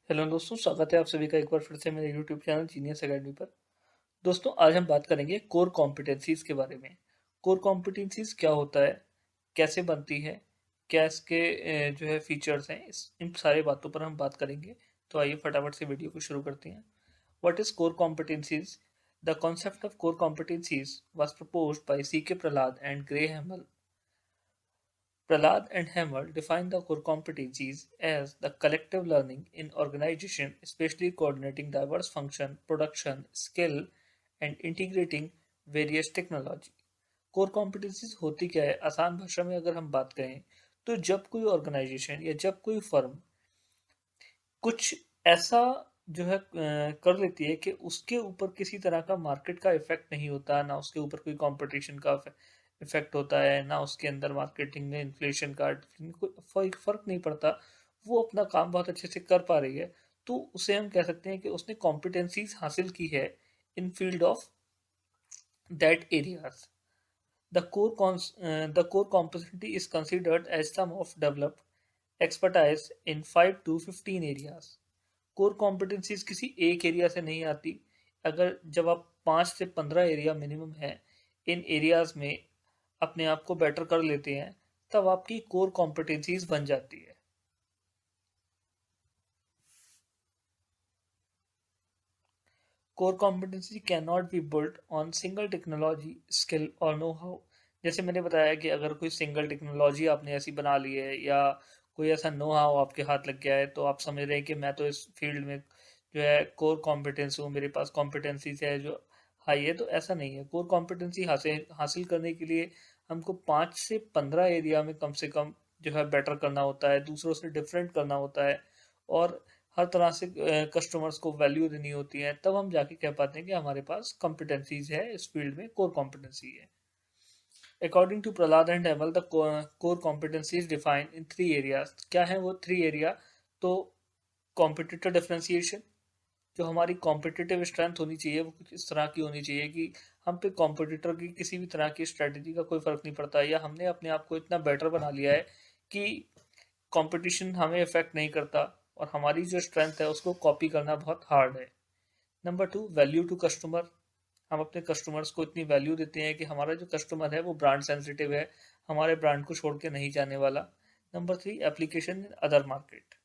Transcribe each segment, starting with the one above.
Hello दोस्तों, स्वागत है आप सभी का एक बार फिर से मेरे यूट्यूब चैनल जीनियस एकेडमी पर। दोस्तों, आज हम बात करेंगे कोर कॉम्पिटेंसीज के बारे में। कोर कॉम्पिटेंसीज क्या होता है, कैसे बनती है, क्या इसके जो है फीचर्स हैं, इन सारी बातों पर हम बात करेंगे। तो आइए फटाफट से वीडियो को शुरू करते हैं। What is core competencies? The concept of core competencies was proposed by C K Prahalad and Gary Hamel. Prahlad and Hamel define the core competencies as the collective learning in organization, especially coordinating diverse function, production, skill, and integrating various technology. Core competencies होती क्या है? आसान भाषा में अगर हम बात करें तो जब कोई ऑर्गेनाइजेशन या जब कोई फर्म कुछ ऐसा जो है कर लेती है कि उसके ऊपर किसी तरह का मार्केट का इफेक्ट नहीं होता, ना उसके ऊपर कोई कंपटीशन का इफेक्ट होता है, ना उसके अंदर मार्केटिंग में इन्फ्लेशन का कोई फर्क नहीं पड़ता, वो अपना काम बहुत अच्छे से कर पा रही है, तो उसे हम कह सकते हैं कि उसने कॉम्पिटेंसीज हासिल की है in field of that areas. The core competency is considered as sum of developed expertise in 5 to 15 areas. Core competencies किसी एक एरिया से नहीं आती। अगर जब आप 5 से 15 एरिया मिनिमम है, इन एरियाज में अपने आप को बेटर कर लेते हैं, तब आपकी कोर कॉम्पिटेंसीज बन जाती है। Core competency can not be built on single technology skill और नो हाउ। जैसे मैंने बताया कि अगर कोई सिंगल टेक्नोलॉजी आपने ऐसी बना ली है या कोई ऐसा नो हाउ आपके हाथ लग गया है, तो आप समझ रहे हैं कि मैं तो इस फील्ड में जो है कोर कॉम्पिटेंस हूँ, मेरे पास कॉम्पिटेंसीज है जो हाई है। तो ऐसा नहीं है। कोर कॉम्पिटेंसी हासिल हासिल करने के लिए हमको 5 से 15 एरिया में कम से कम जो है बेटर करना होता है, दूसरों से डिफरेंट करना होता है, और हर तरह से कस्टमर्स को वैल्यू देनी होती है, तब हम जाके कह पाते हैं कि हमारे पास कॉम्पिटेंसीज है, इस फील्ड में कोर कॉम्पिटेंसी है। According to Prahalad and Hamel, the core competencies define in 3 areas. क्या है वो 3 एरिया? तो कॉम्पिटिटिव डिफरेंशिएशन, जो हमारी कॉम्पिटिटिव स्ट्रेंथ होनी चाहिए वो कुछ इस तरह की होनी चाहिए कि हम पे कॉम्पिटिटर की किसी भी तरह की स्ट्रेटजी का कोई फर्क नहीं पड़ता, या हमने अपने आप को इतना बेटर बना लिया है कि कंपटीशन हमें इफेक्ट नहीं करता, और हमारी जो स्ट्रेंथ है उसको कॉपी करना बहुत हार्ड है। Number 2, value to customer. हम अपने कस्टमर्स को इतनी वैल्यू देते हैं कि हमारा जो कस्टमर है वो ब्रांड सेंसिटिव है, हमारे ब्रांड को छोड़ के नहीं जाने वाला। Number 3, application in other market.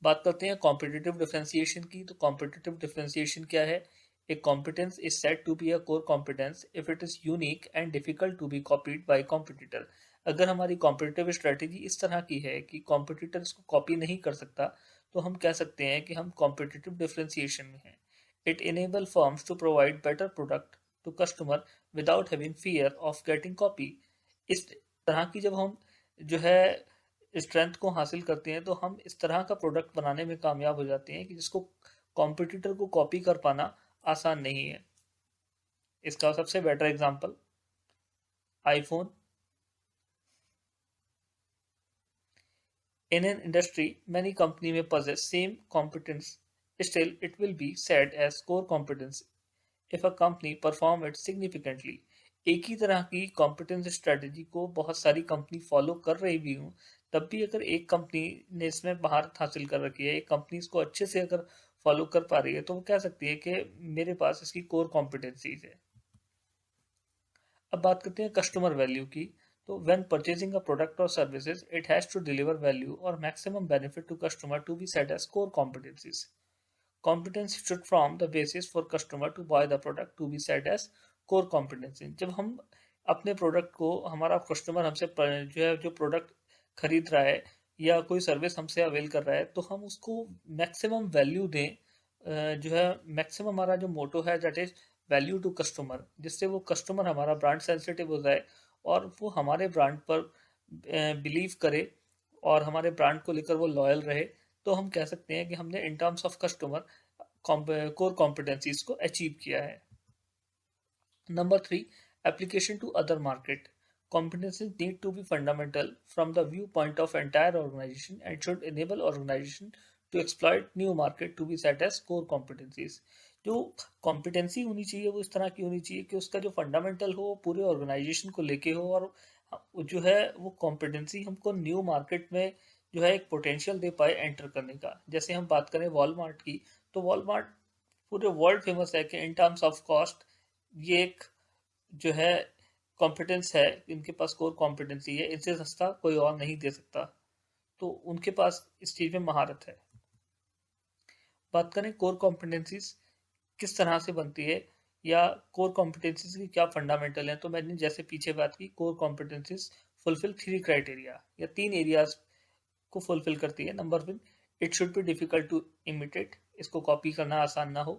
बात करते हैं कॉम्पिटिटिव डिफरेंशिएशन की। तो कॉम्पिटिटिव डिफरेंशिएशन क्या है? A competence is said to be a core competence if it is unique and difficult to be copied by competitor. अगर हमारी कॉम्पिटिटिव स्ट्रेटेजी इस तरह की है कि कॉम्पिटिटर इसको कॉपी नहीं कर सकता, तो हम कह सकते हैं कि हम कॉम्पिटिटिव डिफरेंशिएशन में हैं। It enable firms to provide better product to customer without having fear of getting copy. इस तरह की जब हम जो है स्ट्रेंथ को हासिल करते हैं, तो हम इस तरह का प्रोडक्ट बनाने में कामयाब हो जाते हैं कि जिसको कॉम्पिटिटर को कॉपी कर पाना आसान नहीं है। इसका सबसे better example iPhone. In an industry, many company may possess same competence. Still, it will be said as core competence if a company perform it significantly. एक ही तरह की कॉम्पिटेंस स्ट्रेटजी को बहुत सारी कंपनी फॉलो कर रही भी हूँ, तब भी अगर एक कंपनी ने इसमें महारत हासिल कर रखी है, एक कंपनी इसको अच्छे से अगर फॉलो कर पा रही है, तो वो कह सकती है कि मेरे पास इसकी कोर कॉम्पिटेंसीज है। अब बात करते हैं कस्टमर वैल्यू की। तो व्हेन परचेजिंग अ प्रोडक्ट और services, it has to deliver value और maximum benefit to customer to be set as core competencies. Competence should form the basis for customer to buy the product to be said as core competency। जब हम अपने product को, हमारा customer हमसे जो है जो प्रोडक्ट खरीद रहा है या कोई सर्विस हमसे अवेल कर रहा है, तो हम उसको मैक्सिमम वैल्यू दें। जो है मैक्सिमम हमारा जो मोटो है that is value to customer, जिससे वो कस्टमर हमारा ब्रांड सेंसिटिव हो जाए और वो हमारे ब्रांड पर बिलीव करे और हमारे ब्रांड को लेकर वो लॉयल रहे। तो हम कह सकते हैं कि हमने in terms of customer core competencies को अचीव किया है। Number 3, application to other market. Competencies need to be fundamental from the viewpoint of entire organization and should enable organization to exploit new market to be set as core competencies। जो competency होनी चाहिए वो इस तरह की होनी चाहिए कि उसका जो फंडामेंटल हो वो पूरे ऑर्गेनाइजेशन को लेके हो, और जो है वो कॉम्पिटेंसी हमको न्यू मार्केट में जो है एक पोटेंशियल दे पाए एंटर करने का। जैसे हम बात करें वॉलमार्ट की, तो वॉलमार्ट पूरे वर्ल्ड फेमस है कि इन टर्म्स ऑफ कॉस्ट ये एक जो है कॉम्पिटेंस है, इनके पास कोर कॉम्पिटेंसी है, इनसे सस्ता कोई और नहीं दे सकता, तो उनके पास इस चीज में महारत है। बात करें कोर कॉम्पिटेंसीज किस तरह से बनती है या कोर कॉम्पिटेंसीज की क्या फंडामेंटल है, तो मैंने जैसे पीछे बात की, कोर कॉम्पिटेंसीज फुलफिल 3 क्राइटेरिया या 3 एरियाज को फुलफिल करती है। Number 1, it should be difficult to imitate, इसको कॉपी करना आसान ना हो।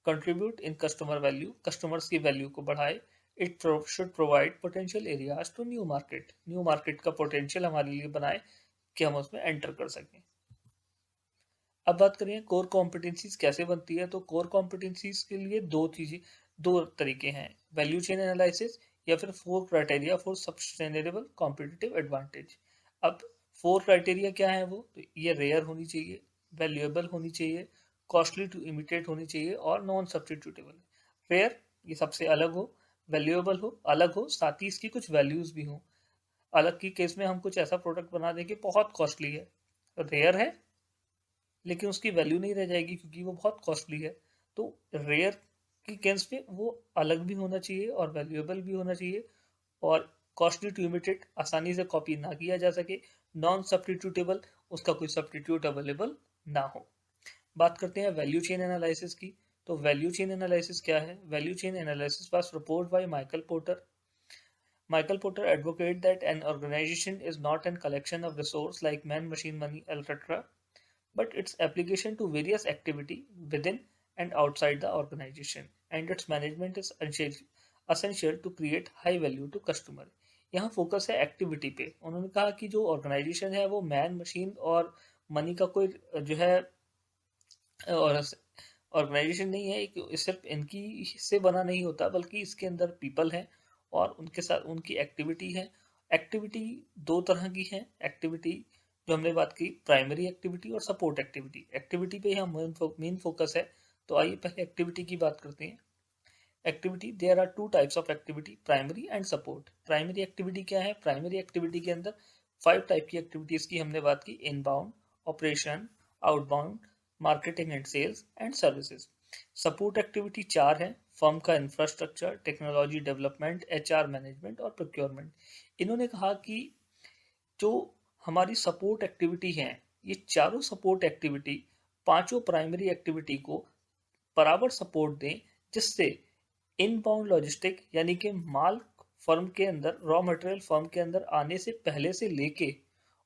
Contribute in customer value, customers की वैल्यू को बढ़ाए। It should provide potential areas to new market, new market का पोटेंशियल हमारे लिए बनाए कि हम उसमें एंटर कर सकें। अब बात करें कोर कॉम्पिटेंसीज कैसे बनती है, तो कोर कॉम्पिटेंसीज के लिए दो तरीके हैं, वैल्यू चेन एनालिसिस या फिर 4 criteria for sustainable competitive advantage. अब 4 क्राइटेरिया क्या है वो, तो ये रेयर होनी चाहिए, वैल्यूएबल होनी चाहिए, कॉस्टली टू इमिटेट होनी चाहिए और नॉन सब्सटीट्यूटेबल। रेयर, ये सबसे अलग हो, वैल्यूएबल हो, अलग हो, साथ ही इसकी कुछ वैल्यूज भी हो। अलग की केस में हम कुछ ऐसा प्रोडक्ट बना देंगे बहुत कॉस्टली है, रेयर है लेकिन उसकी वैल्यू नहीं रह जाएगी क्योंकि वो बहुत कॉस्टली है। तो रेयर की केस पे वो अलग भी होना चाहिए और वैल्यूएबल भी होना चाहिए, और कॉस्टली टू इमिटेट, आसानी से कॉपी ना किया जा सके। नॉन सब्स्टिट्यूटेबल, उसका कोई सब्स्टिट्यूट अवेलेबल ना हो। बात करते हैं वैल्यू चेन एनालिसिस की, तो वैल्यू चेन एनालिसिस क्या है, value chain analysis was proposed by Michael porter. Michael Porter advocated that an organization is not a collection of resources like man, machine, money, etc., but its application to various activity within and outside the organization, and its management is essential to create high value to customer। यहाँ focus है activity पे। उन्होंने कहा कि जो organisation है वो man, machine और मनी का कोई जो है ऑर्गेनाइजेशन नहीं है, एक सिर्फ इनकी से बना नहीं होता, बल्कि इसके अंदर पीपल हैं और उनके साथ उनकी एक्टिविटी है। एक्टिविटी दो तरह की है, एक्टिविटी जो हमने बात की प्राइमरी एक्टिविटी और सपोर्ट एक्टिविटी। एक्टिविटी पे हम मेन फोकस है, तो आइए पहले एक्टिविटी की बात करते हैं। Activity, there are 2 types of activity, primary and support. Primary activity क्या है, प्राइमरी एक्टिविटी के अंदर 5 टाइप की एक्टिविटीज की हमने बात की, inbound, operation, outbound, marketing and sales and services. Support activity 4 है, फर्म का infrastructure, technology development, HR management और प्रोक्योरमेंट। इन्होंने कहा कि जो हमारी सपोर्ट एक्टिविटी है, ये चारों सपोर्ट एक्टिविटी पांचों प्राइमरी एक्टिविटी को बराबर सपोर्ट दें, जिससे इनबाउंड लॉजिस्टिक यानी कि माल फर्म के अंदर, रॉ मटेरियल फर्म के अंदर आने से पहले से लेके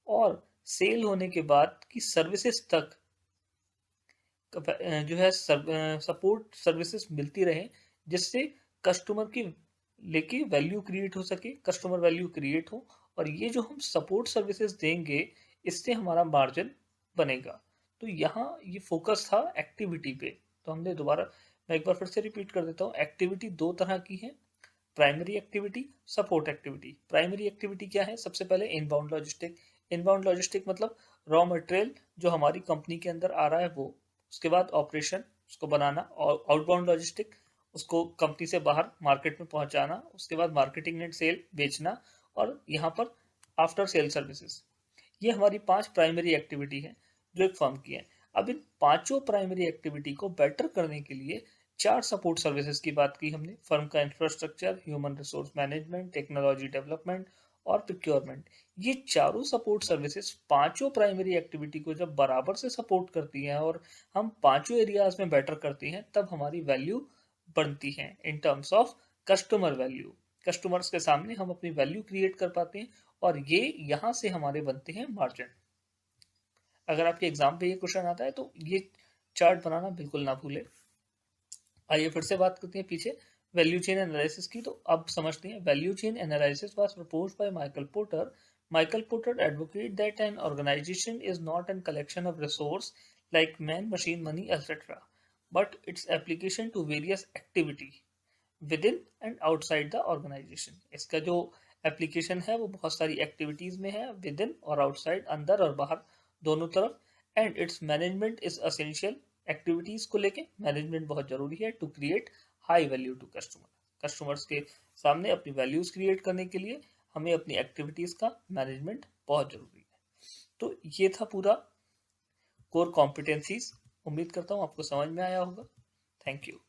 और सेल होने के बाद की सर्विसेज तक जो है सपोर्ट सर्विसेज मिलती रहे, जिससे कस्टमर की लेके वैल्यू क्रिएट हो सके, कस्टमर वैल्यू क्रिएट हो, और ये जो हम सपोर्ट सर्विसेज देंगे इससे हमारा मार्जिन बनेगा। तो यहाँ ये फोकस था एक्टिविटी पे। तो हमने दोबारा, मैं एक बार फिर से रिपीट कर देता हूँ, एक्टिविटी दो तरह की है, primary activity, support activity. Primary activity क्या है, सबसे पहले इनबाउंड लॉजिस्टिक। इनबाउंड लॉजिस्टिक मतलब रॉ मटेरियल जो हमारी कंपनी के अंदर आ रहा है वो, उसके बाद ऑपरेशन, उसको बनाना, और आउटबाउंड लॉजिस्टिक उसको कंपनी से बाहर मार्केट में पहुंचाना, उसके बाद मार्केटिंग एंड सेल, बेचना, और यहाँ पर आफ्टर सेल सर्विसेज। ये हमारी 5 प्राइमरी एक्टिविटी है जो एक फर्म की है। अब इन पांचों प्राइमरी एक्टिविटी को बेटर करने के लिए 4 सपोर्ट सर्विसेज की बात की हमने, फर्म का infrastructure, human resource management, technology development और प्रोक्योरमेंट। ये चारों सपोर्ट सर्विसेज पांचों प्राइमरी एक्टिविटी को जब बराबर से सपोर्ट करती हैं और हम पांचों एरियाज में बेटर करती हैं, तब हमारी वैल्यू बढ़ती है इन terms of customer value. Customers के सामने हम अपनी वैल्यू क्रिएट कर पाते हैं, और ये यहाँ से हमारे बनते हैं मार्जिन। अगर आपके एग्जाम पे ये क्वेश्चन आता है तो ये चार्ट बनाना बिल्कुल ना भूले। आइए फिर से बात करते हैं पीछे वैल्यू चेन एनालिसिस की, तो अब समझते हैं। Value chain analysis was proposed by Michael Porter. Michael Porter advocate that an organisation is not an collection of resource like man, machine, money et cetera, but it's application to various activity within and outside the organisation. इसका जो application है वो बहुत सारी activities में है, with in और outside, अंदर और बाहर दोनों तरफ। And it's management is essential, activities को लेके मैनेजमेंट बहुत जरूरी है to create high value to customer. Customers के सामने अपनी वैल्यूज क्रिएट करने के लिए हमें अपनी एक्टिविटीज का मैनेजमेंट बहुत जरूरी है। तो ये था पूरा कोर कॉम्पिटेंसीज। उम्मीद करता हूँ आपको समझ में आया होगा। Thank you.